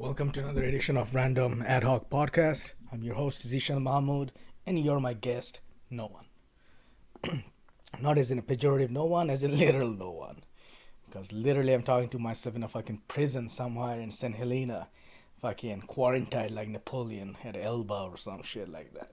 Welcome to another edition of Random Ad Hoc Podcast. I'm your host, Zishan Mahmood, and you're my guest, no one. Not as in a pejorative no one, as in literal no one. Because literally I'm talking to myself in a fucking prison somewhere in St. Helena. Fucking quarantined like Napoleon at Elba or some shit like that.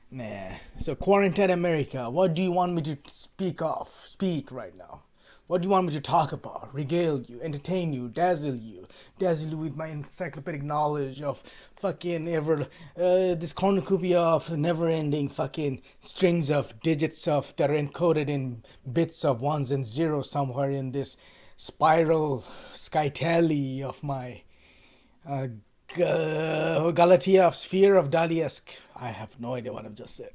Nah. So quarantine America, what do you want me to speak right now? What do you want me to talk about? Regale you, entertain you, dazzle you with my encyclopedic knowledge of fucking this cornucopia of never-ending fucking strings of digits of that are encoded in bits of ones and zeros somewhere in this spiral sky tally of my uh, Galatea of sphere of Daliesk. I have no idea what I've just said.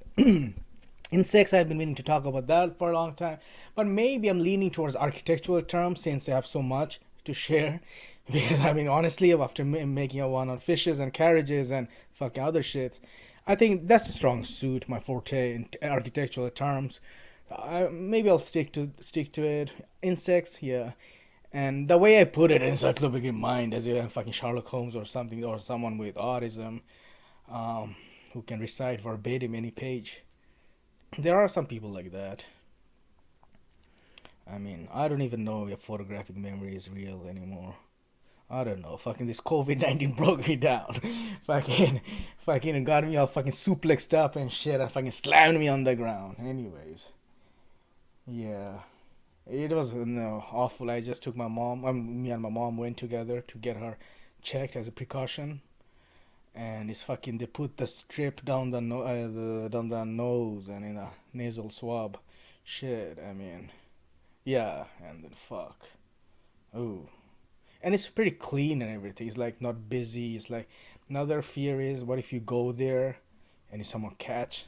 Insects, I've been meaning to talk about that for a long time, but maybe I'm leaning towards architectural terms since I have so much to share. Because I mean, honestly, after making a one on fishes and carriages and fucking other shit, I think that's a strong suit, my forte in architectural terms. Maybe I'll stick to it. Insects, yeah. And the way I put it, encyclopedic mind, as if I'm fucking Sherlock Holmes or something, or someone with autism, who can recite verbatim any page. There are some people like that. I mean, I don't even know if photographic memory is real anymore. I don't know. Fucking this COVID-19 broke me down. fucking got me all fucking suplexed up and shit and fucking slammed me on the ground. Anyways. Yeah. It was no, awful. I just took my mom, me and my mom went together to get her checked as a precaution. And it's fucking, they put the strip down down the nose and in a nasal swab. Shit, I mean, yeah, and then fuck. Oh. And it's pretty clean and everything. It's like not busy. It's like another fear is what if you go there and someone catch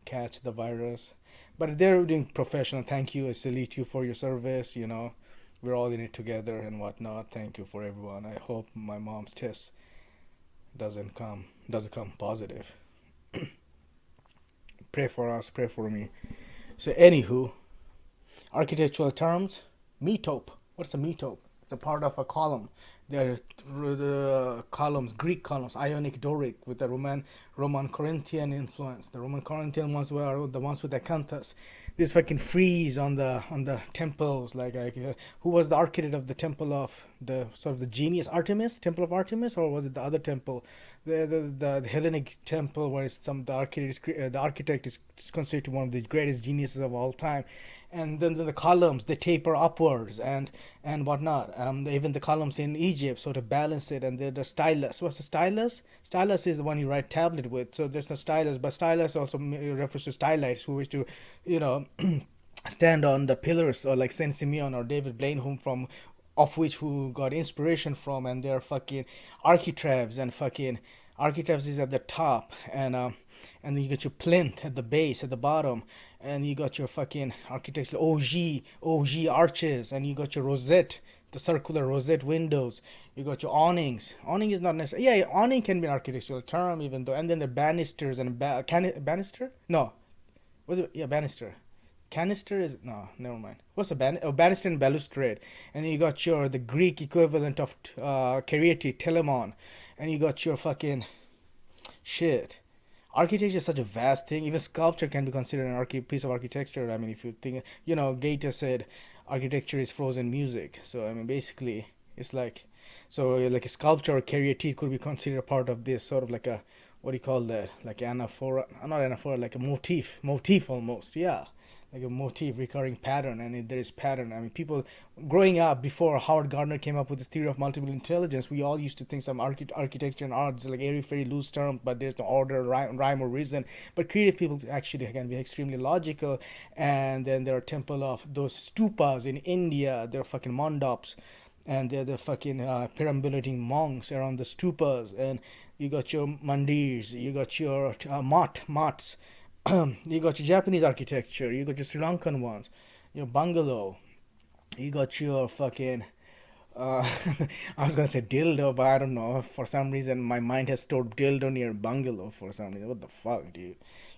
the virus. But they're doing professional. Thank you. I salute you for your service. We're all in it together and whatnot. Thank you for everyone. I hope my mom's test doesn't come positive. Pray for us. Pray for me. So anywho, architectural terms. Metope. What's a metope? It's a part of a column. There are the columns, Greek columns, Ionic, Doric, with the Roman Corinthian influence. The Roman Corinthian ones were the ones with the acanthus. This fucking frieze on the temples, who was the architect of the temple of the sort of the genius Artemis, Temple of Artemis, or was it the other temple, the Hellenic temple, where the architect is considered one of the greatest geniuses of all time. And then the columns, they taper upwards and whatnot. Even the columns in Egypt sort of balance it, and the stylus. What's the stylus? Stylus is the one you write tablet with. So there's the stylus, but stylus also refers to stylites who wish to, stand on the pillars, or like Saint Simeon or David Blaine, who got inspiration from, and they're fucking architraves, and fucking architraves is at the top, and then you got your plinth at the base, at the bottom, and you got your fucking architecture OG arches, and you got your rosette, the circular rosette windows. You got your awnings. Awning is not necessary. Yeah, awning can be an architectural term, even though. And then the banisters and banister. No, was it? Yeah, banister. Canister is no, never mind. What's a banister and balustrade, and then you got the Greek equivalent of Keriete, telemon, and you got your fucking shit. Architecture is such a vast thing. Even sculpture can be considered an piece of architecture. I mean, if you think, Gaeta said architecture is frozen music. So I mean, basically, it's like, so like a sculpture or Keriete could be considered a part of this sort of like a, what do you call that? Like anaphora, not anaphora, like a motif almost. Yeah, like a motif, recurring pattern, and there is pattern. I mean, people growing up before Howard Gardner came up with this theory of multiple intelligence, we all used to think some architecture and art is like airy fairy loose term, but there's no order, rhyme or reason. But creative people actually can be extremely logical. And then there are temple of those stupas in India. They're fucking mandaps, and they're the fucking perambulating monks around the stupas. And you got your mandirs, you got your mats. You got your Japanese architecture, you got your Sri Lankan ones, your bungalow, you got your fucking, I was gonna say dildo, but I don't know, for some reason my mind has stored dildo near bungalow for some reason. What the fuck, dude?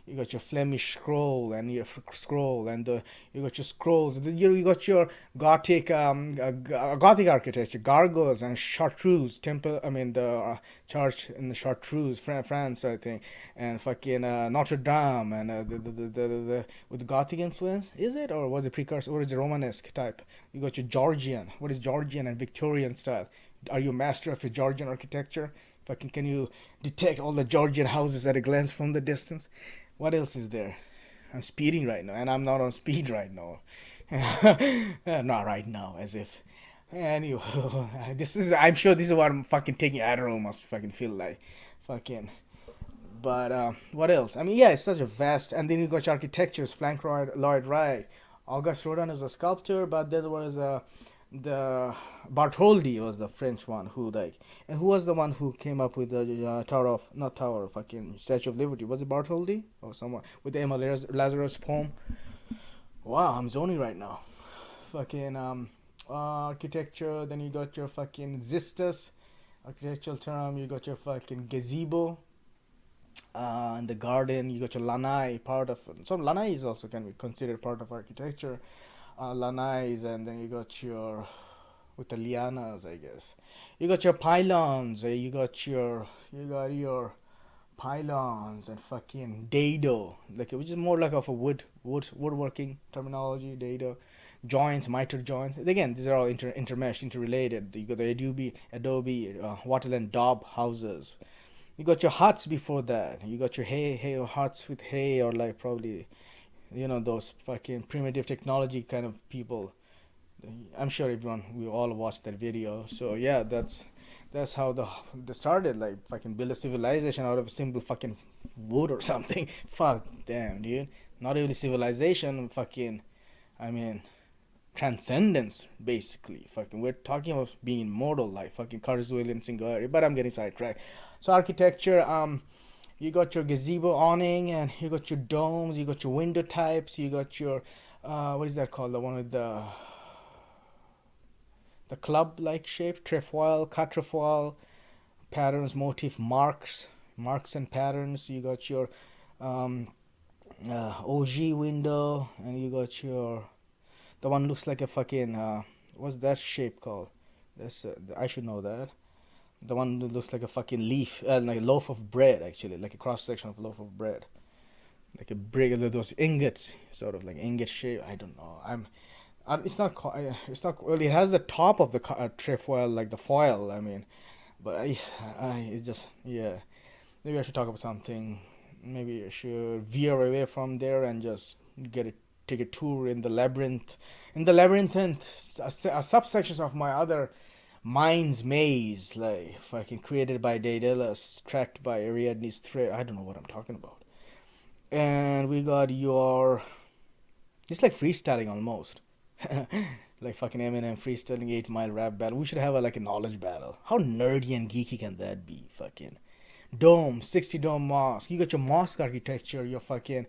You got your Flemish scroll and your scroll, and you got your scrolls. You got your Gothic architecture, gargoyles and chartreuse temple. I mean the church in the Chartreuse, France, I think, and fucking Notre Dame, and the with Gothic influence. Is it, or was it precursor, or is it Romanesque type? You got your Georgian. What is Georgian and Victorian style? Are you a master of your Georgian architecture? Fucking, can you detect all the Georgian houses at a glance from the distance? What else is there? I'm speeding right now, and I'm not on speed right now. Not right now, as if. Anyway, this is. I'm sure this is what I'm fucking taking Adderall must fucking feel like, fucking. But what else? I mean, yeah, it's such a vast. And then you got your architectures, Frank Lloyd Wright, Auguste Rodin was a sculptor, but there was the Bartholdi was the French one who like, and who was the one who came up with the Tower of, not Tower, fucking Statue of Liberty? Was it Bartholdi or someone with the Emma Lazarus poem? Wow, I'm zoning right now. Fucking architecture. Then you got your fucking Xistus, architectural term. You got your fucking gazebo. In the garden, you got your lanai, part of, so lanai is also can be considered part of architecture. Lanais, and then you got your, with the lianas, I guess. You got your pylons. You got your pylons and fucking dado, like, which is more like of a woodworking terminology. Dado, joints, miter joints. Again, these are all intermeshed, interrelated. You got the Adobe, Waterland daub houses. You got your huts before that. You got your hay huts with hay, or like probably, those fucking primitive technology kind of people. I'm sure we all watched that video. So yeah, that's how they started, like fucking build a civilization out of a simple fucking wood or something. Fuck damn, dude. Not really civilization, fucking, I mean, transcendence, basically. Fucking, we're talking about being immortal, like fucking Carswellian singularity. But I'm getting sidetracked. So architecture, you got your gazebo awning, and you got your domes, you got your window types, you got your what is that called? The one with the club like shape, trefoil, quatrefoil, patterns, motif, marks and patterns. You got your OG window, and you got your, the one looks like a fucking what's that shape called? That's I should know that. The one that looks like a fucking leaf, like a loaf of bread, actually, like a cross section of a loaf of bread, like a brick, those ingots, sort of like ingot shape. I don't know. It's not. It's not. Well, it has the top of the trefoil, like the foil. I mean, but it's just, yeah. Maybe I should talk about something. Maybe I should veer away from there and just take a tour in the labyrinth, and subsections of my other mind's maze, like fucking created by Daedalus, tracked by Ariadne's thread. I don't know what I'm talking about. And we got your, it's like freestyling almost. Like fucking Eminem freestyling 8 Mile rap battle. We should have like a knowledge battle. How nerdy and geeky can that be? Fucking dome, 60 dome mosque. You got your mosque architecture, your fucking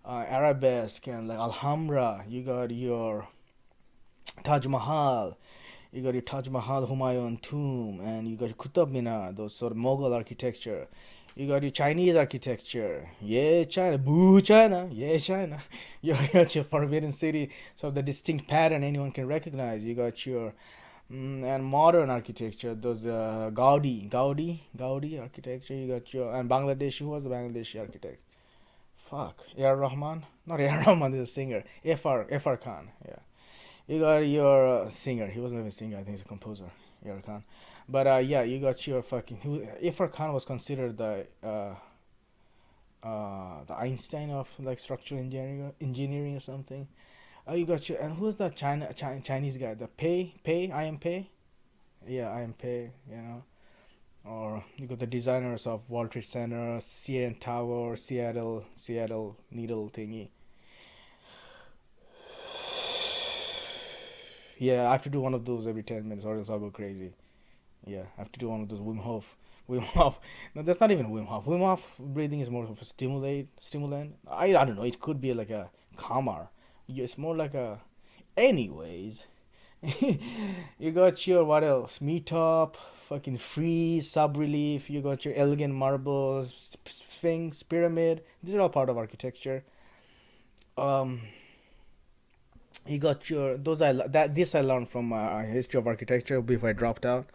arabesque and like Alhambra. You got your Taj Mahal. You got your Taj Mahal Humayun tomb, and you got your Qutub Minar, those sort of Mughal architecture. You got your Chinese architecture. Yeah, China. Boo, China. Yeah, China. You got your Forbidden City. So the distinct pattern anyone can recognize. You got your and modern architecture. Those Gaudi architecture. You got your, and Bangladesh. Who was the Bangladeshi architect? Fuck. A.R. Rahman? Not A.R. Rahman. This is a singer. F.R. Khan. Yeah. You got your singer. He wasn't even a singer. I think he's a composer. A.R. Khan. But yeah, you got your fucking. Ifar Khan was considered the Einstein of like structural engineering or something. You got your, and who's the Chinese guy? The I am Pei. Yeah, I am Pei. Or you got the designers of World Trade Center, CN Tower, Seattle Needle thingy. Yeah, I have to do one of those every 10 minutes, or else I'll go crazy. Yeah, I have to do one of those Wim Hof. Wim Hof. No, that's not even Wim Hof. Wim Hof breathing is more of a stimulant. I don't know. It could be like a calmer. Yeah, it's more like a. Anyways, You got your what else? Meetop, fucking frieze, sub-relief. You got your elegant marbles, sphinx, pyramid. These are all part of architecture. Um, you got your those I that this I learned from history of architecture before I dropped out.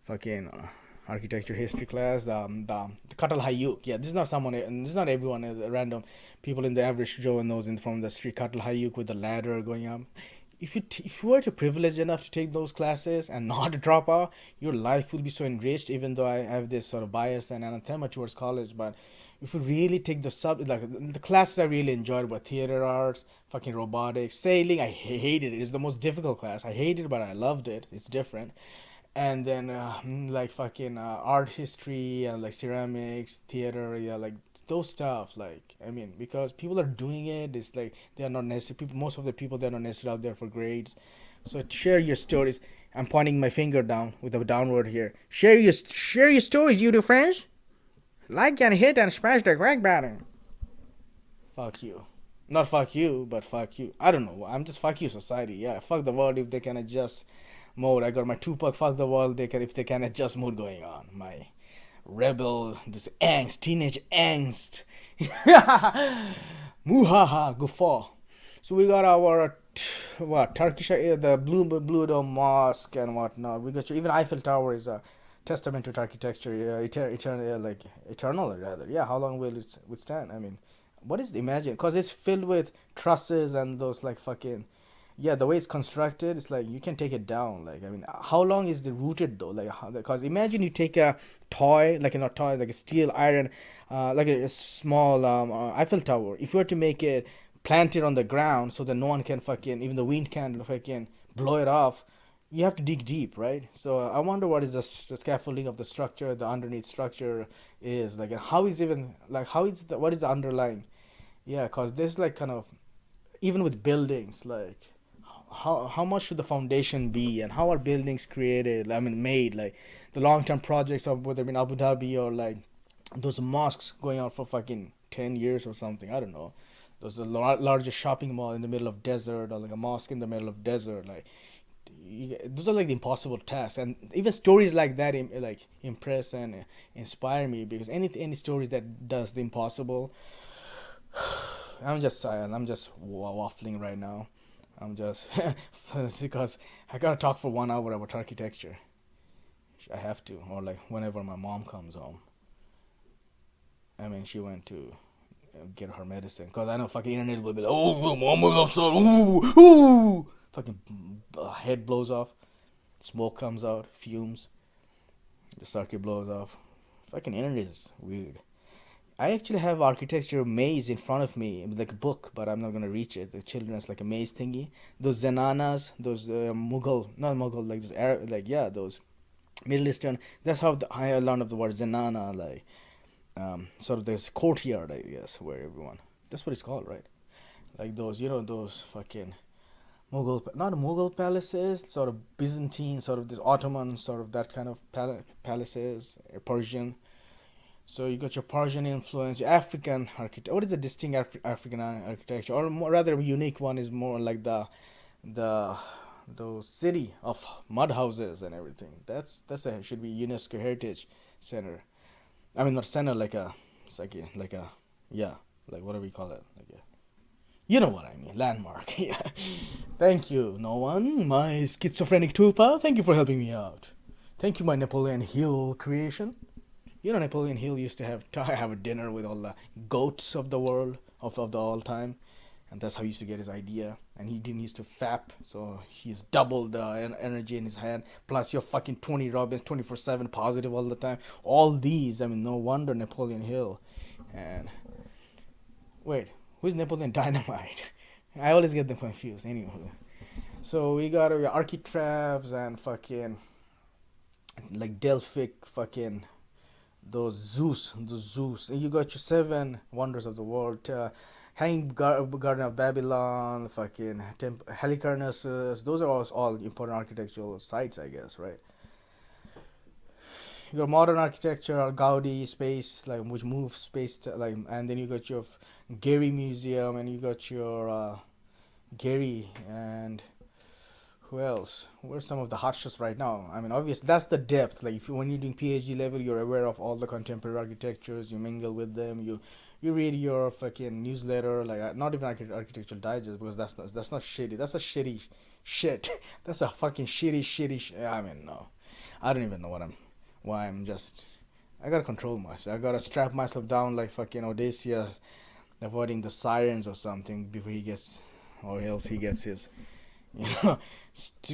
Fucking architecture history class. The Katal Hayuk. Yeah, this is not someone. And this is not everyone. Random people in the average Joe knows in from the street. Katal Hayuk with the ladder going up. If you were to privilege enough to take those classes and not drop out, your life will be so enriched. Even though I have this sort of bias and anathema towards college, but if you really take the the classes I really enjoyed were theater arts, fucking robotics, sailing. I hated it. It's the most difficult class. I hated it, but I loved it. It's different. And then like fucking art history and like ceramics, theater, yeah, like those stuff. Like I mean, because people are doing it, it's like they are not necessary. People, most of the people, they're not necessarily out there for grades. So share your stories. I'm pointing my finger down with a downward here. Share your stories, you do friends. Like and hit and smash the crack button. Fuck you. Not fuck you, but fuck you. I don't know. I'm just fuck you society. Yeah, fuck the world if they can adjust mode. I got my Tupac fuck the world. They can if they can adjust mode going on. My rebel, this angst, teenage angst. Muhaha, guffaw. So we got our what Turkish the blue dome mosque and whatnot. We got your, even Eiffel Tower is a testament to architecture. Yeah, eternal, like eternal rather. Yeah, how long will it withstand? I mean, what is imagine? Cause it's filled with trusses and those like fucking yeah, the way it's constructed, it's like you can take it down. Like I mean, how long is the rooted though? Like because imagine you take a toy, like not toy, like a steel iron, like a small Eiffel Tower. If you were to make it plant it on the ground so that no one can fucking even the wind can fucking blow it off, you have to dig deep, right? So I wonder what is the scaffolding of the structure, the underneath structure is like, and how is even like how is the what is the underlying? Yeah, cause this like kind of even with buildings like how much should the foundation be and how are buildings created, I mean made, like the long-term projects of whether in Abu Dhabi or like those mosques going on for fucking 10 years or something, I don't know, those the largest shopping mall in the middle of desert or like a mosque in the middle of desert, like those are like the impossible tasks, and even stories like that like impress and inspire me because any stories that does the impossible. I'm just silent. I'm just waffling right now. I'm just because I gotta talk for 1 hour about architecture. I have to, or like whenever my mom comes home. I mean, she went to get her medicine because I know fucking internet will be like, oh, mom was upset. Ooh, ooh. Fucking head blows off, smoke comes out, fumes, the circuit blows off. Fucking internet is weird. I actually have architecture maze in front of me, like a book, but I'm not gonna reach it. The children's like a maze thingy. Those zenanas, those Mughal, not Mughal, like those Arab, like yeah, those Middle Eastern. That's how I learned of the word zenana, like sort of this courtyard, I guess, where everyone. That's what it's called, right? Like those, those fucking Mughal, not Mughal palaces, sort of Byzantine, sort of this Ottoman, sort of that kind of palaces, Persian. So you got your Persian influence, your African architecture. What is the distinct African architecture, or more, rather unique one is more like the those city of mud houses and everything. That's a should be UNESCO heritage center. I mean not center like a it's like a yeah, like what do we call it, like a you know what I mean, landmark. Yeah. Thank you, no one, my schizophrenic tulpa. Thank you for helping me out. Thank you, my Napoleon Hill creation. Napoleon Hill used to have a dinner with all the goats of the world of the all time, and that's how he used to get his idea. And he didn't used to fap, so he's doubled the energy in his head. Plus, you're fucking Tony Robbins, 24/7 positive all the time. All these, I mean, no wonder Napoleon Hill. And wait, who's Napoleon Dynamite? I always get them confused. Anyway, so we got architravs and fucking like Delphic fucking those Zeus. And you got your seven wonders of the world, Hanging Garden of Babylon, fucking Halicarnassus. Those are all important architectural sites, I guess, right? You got modern architecture, Gaudi, space, like which moves space, like, and then you got your Gehry Museum, and you got your Gehry and Who else? Where's some of the hot shots right now? I mean, obviously that's the depth. Like if you, when you're doing PhD level, you're aware of all the contemporary architectures. You mingle with them. You read your fucking newsletter. Like not even architectural digest because that's not shitty. That's a shitty shit. That's a fucking shitty. I mean, no, I don't even know what I'm. Why I'm just. I gotta control myself. I gotta strap myself down like fucking Odysseus, avoiding the sirens or something before he gets, or else he gets his you know,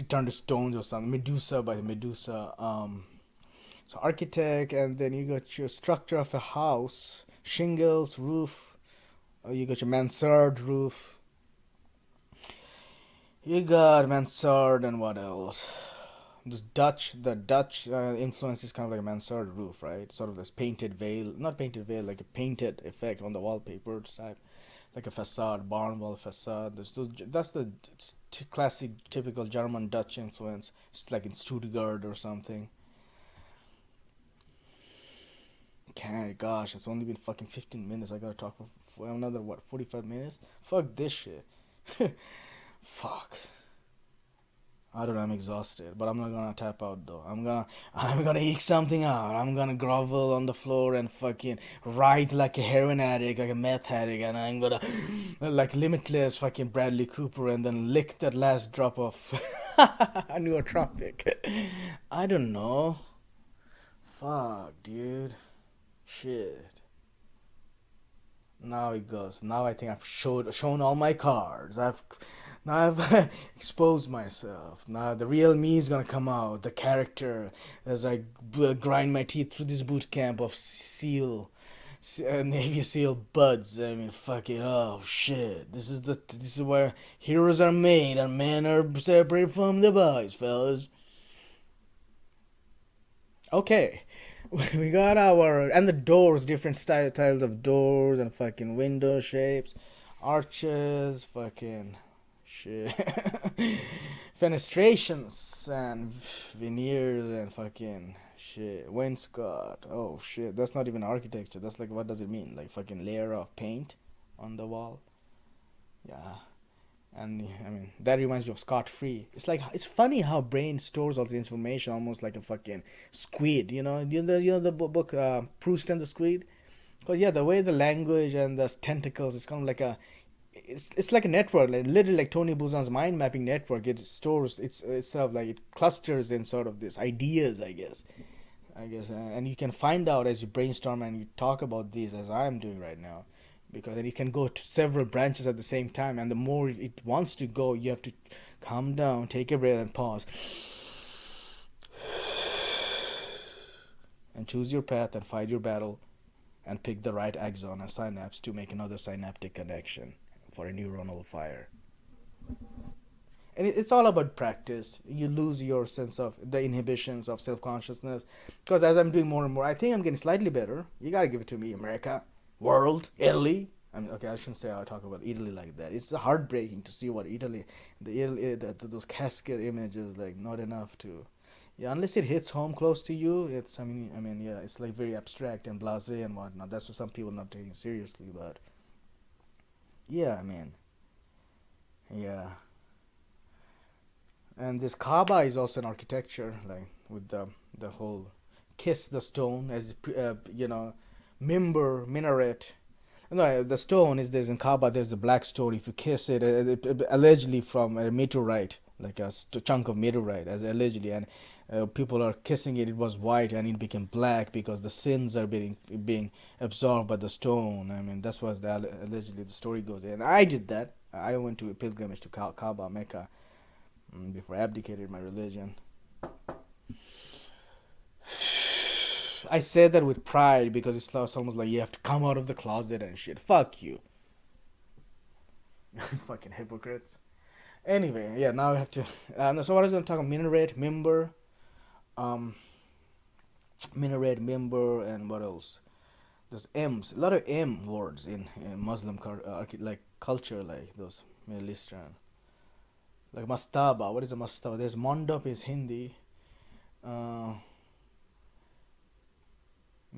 turn to stones or something. Medusa by Medusa. So architect, and then you got your structure of a house, shingles, roof. You got your mansard roof. You got mansard and what else? The Dutch influence is kind of like a mansard roof, right? Sort of this painted veil, not painted veil, like a painted effect on the wallpaper type, like a facade, barn wall facade. That's the classic, typical German Dutch influence. It's like in Stuttgart or something. Can't, gosh, it's only been fucking 15 minutes. I gotta talk for another, what, 45 minutes? Fuck this shit. Fuck. I don't know, I'm exhausted, but I'm not gonna tap out though. I'm gonna eke something out. I'm gonna grovel on the floor and fucking write like a heroin addict, like a meth addict, and I'm gonna like limitless fucking Bradley Cooper and then lick that last drop of nootropic. I don't know. Fuck, dude. Shit. Now it goes. Now I think I've shown all my cards. I've exposed myself. Now the real me is gonna come out. The character as I grind my teeth through this boot camp of Navy SEAL buds. I mean, fucking oh shit. This is where heroes are made and men are separated from the boys, fellas. Okay. We got our and the doors, different styles of doors and fucking window shapes, arches, fucking shit, fenestrations and veneers and fucking shit, wainscot. Oh shit, that's not even architecture. That's like what does it mean? Like fucking layer of paint on the wall. Yeah, and I mean that reminds me of Scott Free. It's like it's funny how brain stores all the information almost like a fucking squid. You know the book Proust and the Squid. Cause yeah, the way the language and the tentacles, it's kind of like a, it's like a network, like literally like Tony Buzan's mind mapping network. It stores itself like it clusters in sort of this ideas, I guess. And you can find out as you brainstorm and you talk about these as I'm doing right now, because then it can go to several branches at the same time, and the more it wants to go, you have to calm down, take a breath, and pause, and choose your path and fight your battle, and pick the right axon and synapse to make another synaptic connection for a neuronal fire. And it's all about practice. You lose your sense of the inhibitions of self-consciousness, because as I'm doing more and more, I think I'm getting slightly better. You gotta give it to me, America, world, Italy. I mean, okay, I shouldn't say I talk about Italy like that. It's heartbreaking to see what Italy, those cascade images, like not enough to, yeah. Unless it hits home close to you, it's. I mean, yeah, it's like very abstract and blasé and whatnot. That's what some people not taking seriously, but yeah, I mean, yeah. And this Kaaba is also an architecture, like with the whole kiss the stone as mimber minaret. No, the stone is there's in Kaaba. There's a black stone. If you kiss it, allegedly from a meteorite, like a chunk of meteorite, as allegedly, and people are kissing it. It was white and it became black because the sins are being absorbed by the stone. I mean, that's what allegedly the story goes. And I did that. I went to a pilgrimage to Kaaba, Mecca, before I abdicated my religion. I say that with pride because it's almost like you have to come out of the closet and shit. Fuck you. Fucking hypocrites. Anyway, yeah, now I have to. So what I was going to talk about minaret, member, um, minaret, member, and what else? There's M's, a lot of M words in Muslim like culture, like those Middle Eastern. Like mastaba. What is a mastaba? There's mondop is Hindi. Uh,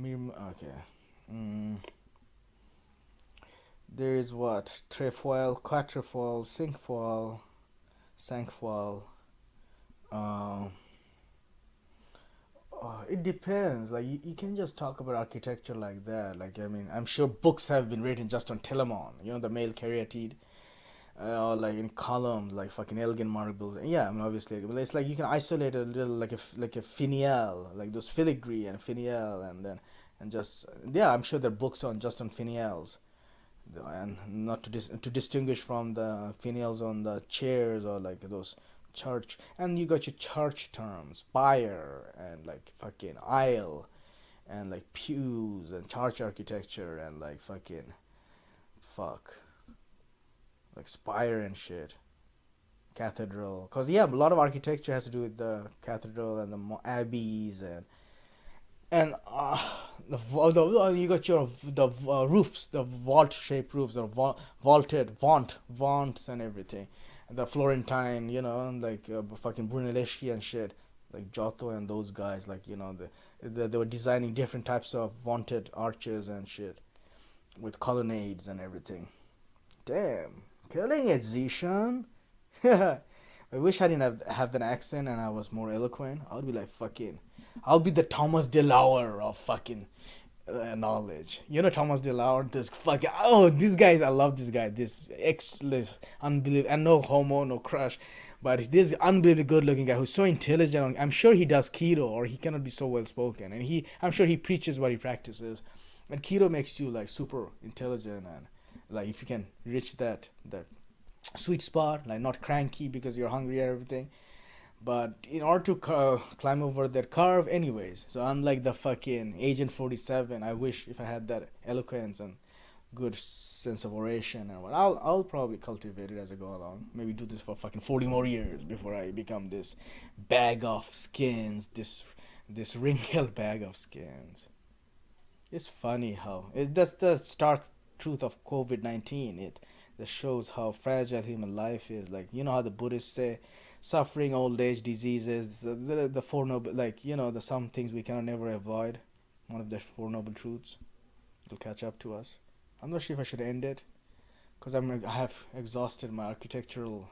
okay. Mm, there is what? Trefoil, quatrefoil, cinquefoil, cinquefoil. Uh, it depends. Like you can just talk about architecture like that. Like I mean, I'm sure books have been written just on Telemon. You know, the male caryatid, or like in columns, like fucking Elgin marbles. Yeah, I mean obviously, but it's like you can isolate a little, like like a finial, like those filigree and finial, and then and just yeah, I'm sure there are books on just on finials, and not to distinguish from the finials on the chairs or like those church. And you got your church terms, spire and like fucking aisle and like pews and church architecture and like fucking fuck like spire and shit, cathedral, because yeah, a lot of architecture has to do with the cathedral and the abbeys and you got your roofs, the vault shaped roofs, or vaulted vaunts and everything, the Florentine, you know, like fucking Brunelleschi and shit, like Giotto and those guys, like you know, they were designing different types of vaunted arches and shit with colonnades and everything. Damn, killing it, Zishan. I wish I didn't have that accent and I was more eloquent. I would be like fucking. I'll be the Thomas DeLauer of fucking knowledge. You know Thomas DeLauer, this fucking these guys. I love this guy. This unbelievable, and no homo, no crush, but this unbelievably good-looking guy who's so intelligent. I'm sure he does keto, or he cannot be so well-spoken. And I'm sure he preaches what he practices. And keto makes you like super intelligent, and like if you can reach that sweet spot, like not cranky because you're hungry and everything, but in order to climb over that curve anyways. So unlike the fucking Agent 47, I wish if I had that eloquence and good sense of oration and what, I'll probably cultivate it as I go along. Maybe do this for fucking 40 more years before I become this bag of skins, this wrinkled bag of skins. It's funny how that's the stark truth of COVID-19. It that shows how fragile human life is. Like you know how the Buddhists say, suffering, old age, diseases, the four noble, like you know, the some things we cannot never avoid. One of the four noble truths will catch up to us. I'm not sure if I should end it because I have exhausted my architectural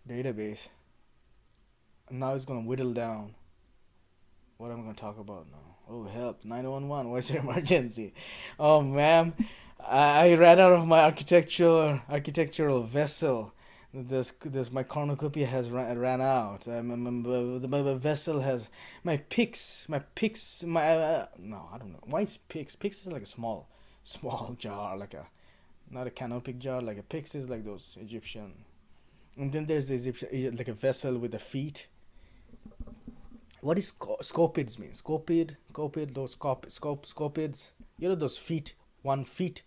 database. And now it's gonna whittle down what I'm gonna talk about now. Oh help! 911. What's your emergency? Oh ma'am, I ran out of my architectural vessel. This my cornucopia has ran out. My vessel has my no, I don't know why is picks. Picks is like a small jar, like a not a canopic jar, like a pix is like those Egyptian. And then there's the Egyptian, like a vessel with the feet. What is scopids mean? Scopid, those scopids. You know those feet, one feet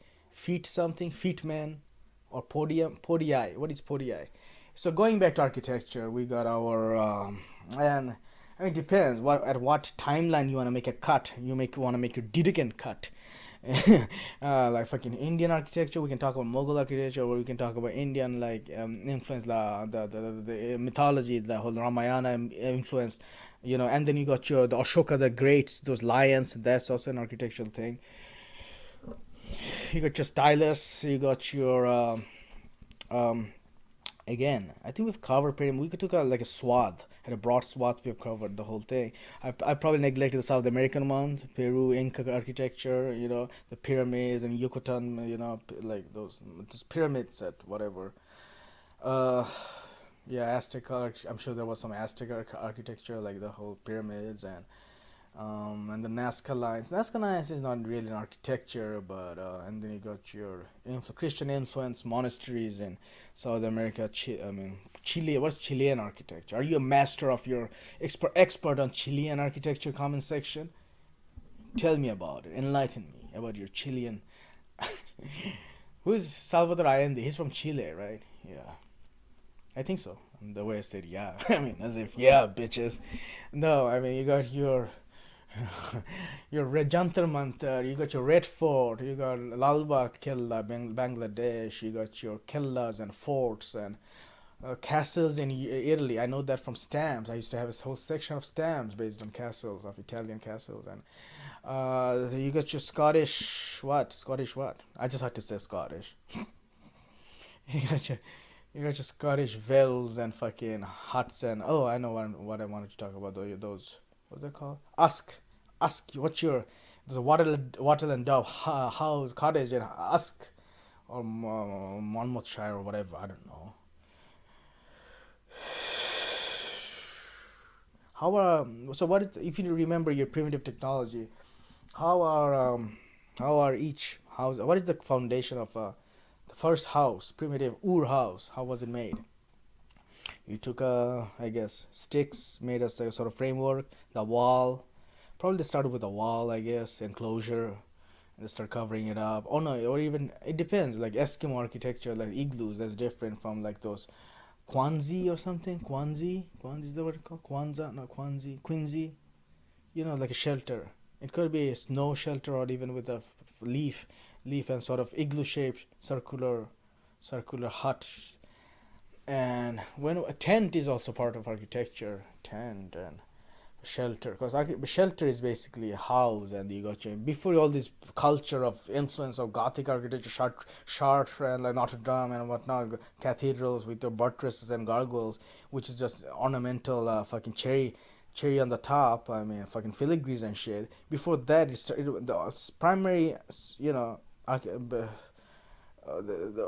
something, feet man, or podii. What is podii? So going back to architecture, we got our and I mean it depends what timeline you want to make a cut. Want to make your Dedekind cut. Like fucking Indian architecture, we can talk about Mughal architecture, or we can talk about Indian like influence, the mythology, the whole Ramayana influence, you know. And then you got the Ashoka the Greats, those lions. That's also an architectural thing. You got your stylus. You got your um, again. I think we've covered pretty. We could took like a swath, had a broad swath. We've covered the whole thing. I probably neglected the South American ones, Peru, Inca architecture. You know, the pyramids and Yucatan. You know, like those pyramids at whatever. Uh, yeah, Aztec. I'm sure there was some Aztec architecture, like the whole pyramids and the Nazca lines. Nazca lines is not really an architecture, but and then you got your Christian influence monasteries in South America. I mean, Chile. What's Chilean architecture? Are you a master of your expert on Chilean architecture? Comment section. Tell me about it. Enlighten me about your Chilean. Who is Salvador Allende? He's from Chile, right? Yeah, I think so. The way I said yeah, I mean as if yeah, bitches. No, I mean you got your your Red Jantar Mantar, you got your Red Fort, you got Lalbagh Killa, Bangladesh, you got your killas and forts and castles in Italy. I know that from stamps. I used to have a whole section of stamps based on castles, of Italian castles, and so you got your Scottish what? Scottish what? I just had to say Scottish. You got your, you got your Scottish vells and fucking huts and oh, I know what I wanted to talk about. Those what's that called? Ask. What's your there's a wattle and dove house cottage in Usk or Monmouthshire or whatever. I don't know. How so what is, if you remember your primitive technology? How are each house? What is the foundation of the first house, primitive Ur house? How was it made? You took I guess sticks, made us a sort of framework, the wall. Probably they started with a wall, I guess, enclosure, and they start covering it up. Oh no, or even it depends. Like Eskimo architecture, like igloos, that's different from like those Kwanzi or something. Kwanzi is the word called Kwanzaa, not Kwanzi, Quincy. You know, like a shelter. It could be a snow shelter or even with a leaf and sort of igloo shaped circular hut. And when a tent is also part of architecture, tent and shelter, because shelter is basically a house, and you got your before all this culture of influence of Gothic architecture, Chartres and like Notre Dame and whatnot, cathedrals with their buttresses and gargoyles, which is just ornamental fucking cherry on the top. I mean, fucking filigrees and shit. Before that, the primary, you know,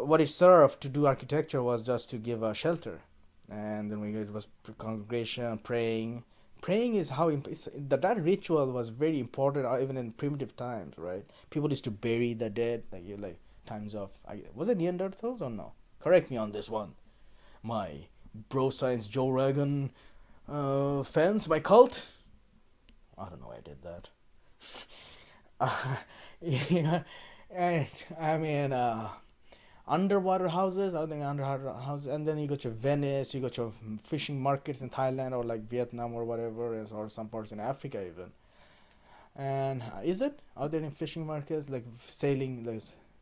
what it served to do architecture was just to give a shelter, and then it was congregation praying. Praying is how that ritual was very important, even in primitive times, right? People used to bury the dead, like you like times of. Was it Neanderthals or no? Correct me on this one. My bro science Joe Rogan fans, my cult. I don't know why I did that. Yeah, and I mean, underwater houses. I think underwater houses, and then you got your Venice, you got your fishing markets in Thailand or like Vietnam or whatever, or some parts in Africa even. And is it? Are there any fishing markets like sailing,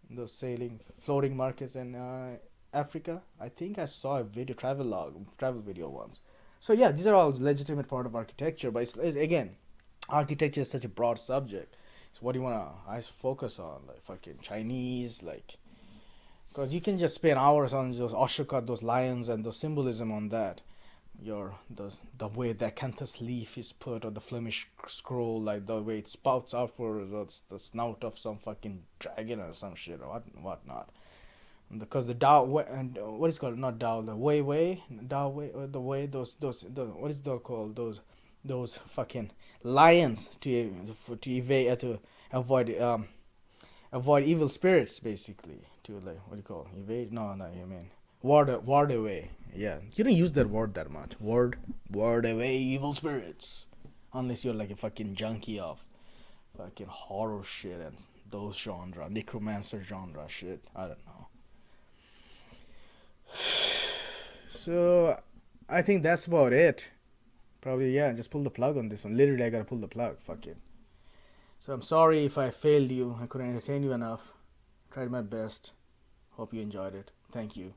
those sailing floating markets in Africa? I think I saw a travel video once. So yeah, these are all legitimate part of architecture, but again, architecture is such a broad subject. So what do you wanna I focus on? Like fucking Chinese, like because you can just spend hours on those Ashoka, those lions, and the symbolism on that. Your the way the acanthus leaf is put, or the Flemish scroll, like the way it spouts out for the snout of some fucking dragon or some shit or whatnot. Because the Dao and what is it called, not Dao, the way Dao way, or the way what is that called, those fucking lions to evade to avoid avoid evil spirits, basically, to like what do you call evade, no you mean ward away. Yeah, you don't use that word that much. Ward away evil spirits, unless you're like a fucking junkie of fucking horror shit and those genre, necromancer genre shit. I don't know. So I think that's about it. Probably, yeah, just pull the plug on this one. Literally, I gotta pull the plug. Fuck it. So I'm sorry if I failed you. I couldn't entertain you enough. Tried my best. Hope you enjoyed it. Thank you.